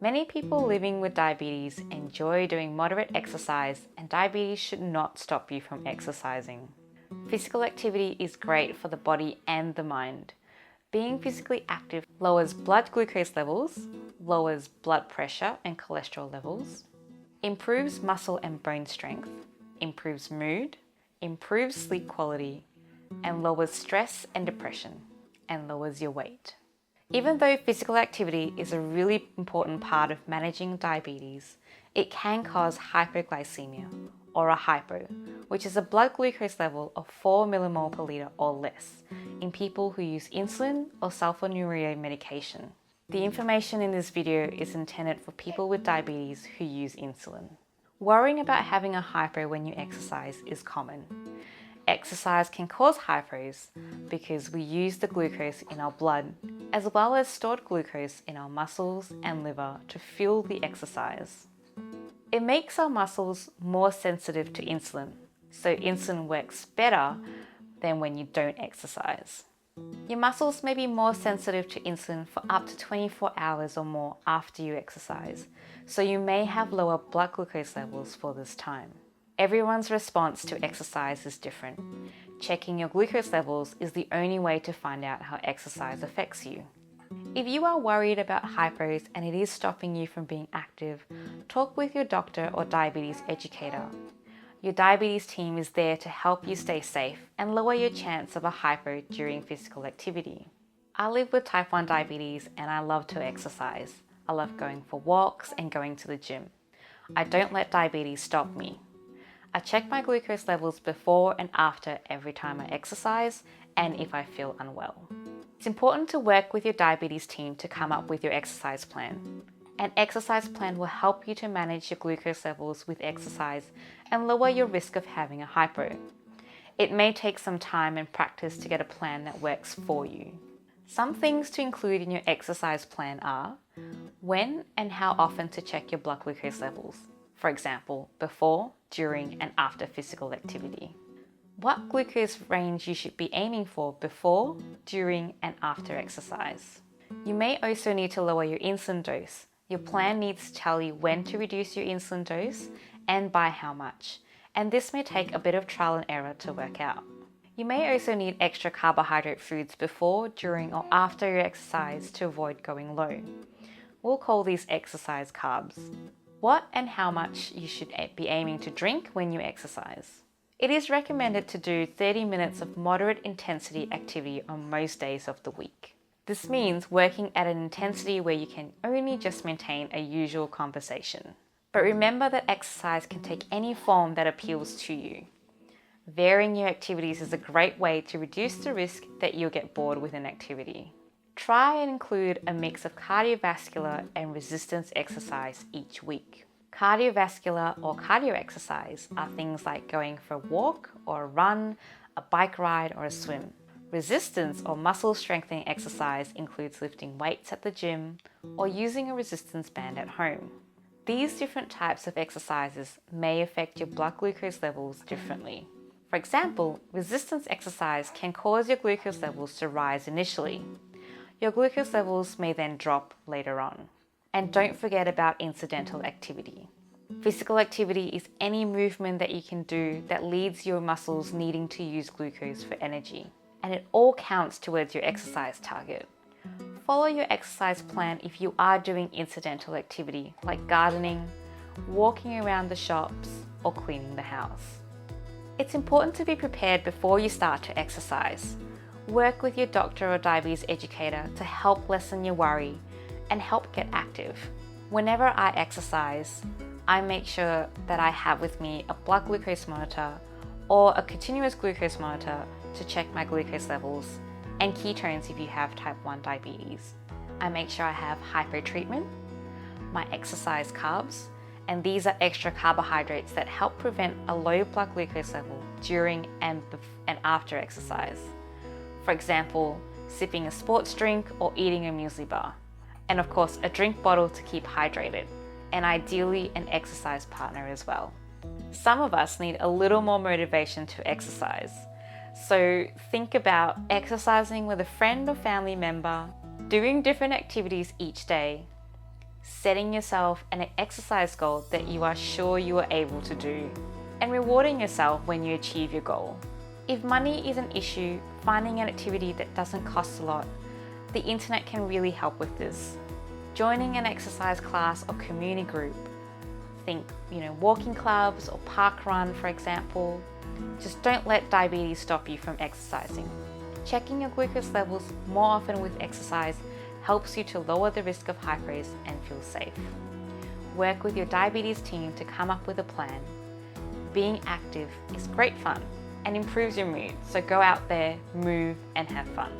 Many people living with diabetes enjoy doing moderate exercise, and diabetes should not stop you from exercising. Physical activity is great for the body and the mind. Being physically active lowers blood glucose levels, lowers blood pressure and cholesterol levels, improves muscle and bone strength, improves mood, improves sleep quality, and lowers stress and depression, and lowers your weight. Even though physical activity is a really important part of managing diabetes, it can cause hypoglycemia, or a hypo, which is a blood glucose level of 4 millimole per litre or less in people who use insulin or sulfonylurea medication. The information in this video is intended for people with diabetes who use insulin. Worrying about having a hypo when you exercise is common. Exercise can cause hypos because we use the glucose in our blood as well as stored glucose in our muscles and liver to fuel the exercise. It makes our muscles more sensitive to insulin, so insulin works better than when you don't exercise. Your muscles may be more sensitive to insulin for up to 24 hours or more after you exercise, so you may have lower blood glucose levels for this time. Everyone's response to exercise is different. Checking your glucose levels is the only way to find out how exercise affects you. If you are worried about hypos and it is stopping you from being active, talk with your doctor or diabetes educator. Your diabetes team is there to help you stay safe and lower your chance of a hypo during physical activity. I live with type 1 diabetes and I love to exercise. I love going for walks and going to the gym. I don't let diabetes stop me. I check my glucose levels before and after every time I exercise and if I feel unwell. It's important to work with your diabetes team to come up with your exercise plan. An exercise plan will help you to manage your glucose levels with exercise and lower your risk of having a hypo. It may take some time and practice to get a plan that works for you. Some things to include in your exercise plan are when and how often to check your blood glucose levels. For example, before, during, and after physical activity. What glucose range you should be aiming for before, during, and after exercise. You may also need to lower your insulin dose. Your plan needs to tell you when to reduce your insulin dose and by how much, and this may take a bit of trial and error to work out. You may also need extra carbohydrate foods before, during, or after your exercise to avoid going low. We'll call these exercise carbs. What and how much you should be aiming to drink when you exercise. It is recommended to do 30 minutes of moderate intensity activity on most days of the week. This means working at an intensity where you can only just maintain a usual conversation. But remember that exercise can take any form that appeals to you. Varying your activities is a great way to reduce the risk that you'll get bored with an activity. Try and include a mix of cardiovascular and resistance exercise each week. Cardiovascular or cardio exercise are things like going for a walk or a run, a bike ride or a swim. Resistance or muscle strengthening exercise includes lifting weights at the gym or using a resistance band at home. These different types of exercises may affect your blood glucose levels differently. For example, resistance exercise can cause your glucose levels to rise initially. Your glucose levels may then drop later on. And don't forget about incidental activity. Physical activity is any movement that you can do that leads your muscles needing to use glucose for energy. And it all counts towards your exercise target. Follow your exercise plan if you are doing incidental activity like gardening, walking around the shops, or cleaning the house. It's important to be prepared before you start to exercise. Work with your doctor or diabetes educator to help lessen your worry and help get active. Whenever I exercise, I make sure that I have with me a blood glucose monitor or a continuous glucose monitor to check my glucose levels and ketones if you have type 1 diabetes. I make sure I have hypo treatment, my exercise carbs, and these are extra carbohydrates that help prevent a low blood glucose level during and after exercise. For example, sipping a sports drink or eating a muesli bar. And of course, a drink bottle to keep hydrated, and ideally an exercise partner as well. Some of us need a little more motivation to exercise. So think about exercising with a friend or family member, doing different activities each day, setting yourself an exercise goal that you are sure you are able to do, and rewarding yourself when you achieve your goal. If money is an issue, finding an activity that doesn't cost a lot, the internet can really help with this. Joining an exercise class or community group, think, walking clubs or park run, for example. Just don't let diabetes stop you from exercising. Checking your glucose levels more often with exercise helps you to lower the risk of hypos and feel safe. Work with your diabetes team to come up with a plan. Being active is great fun and improves your mood, so go out there, move and have fun.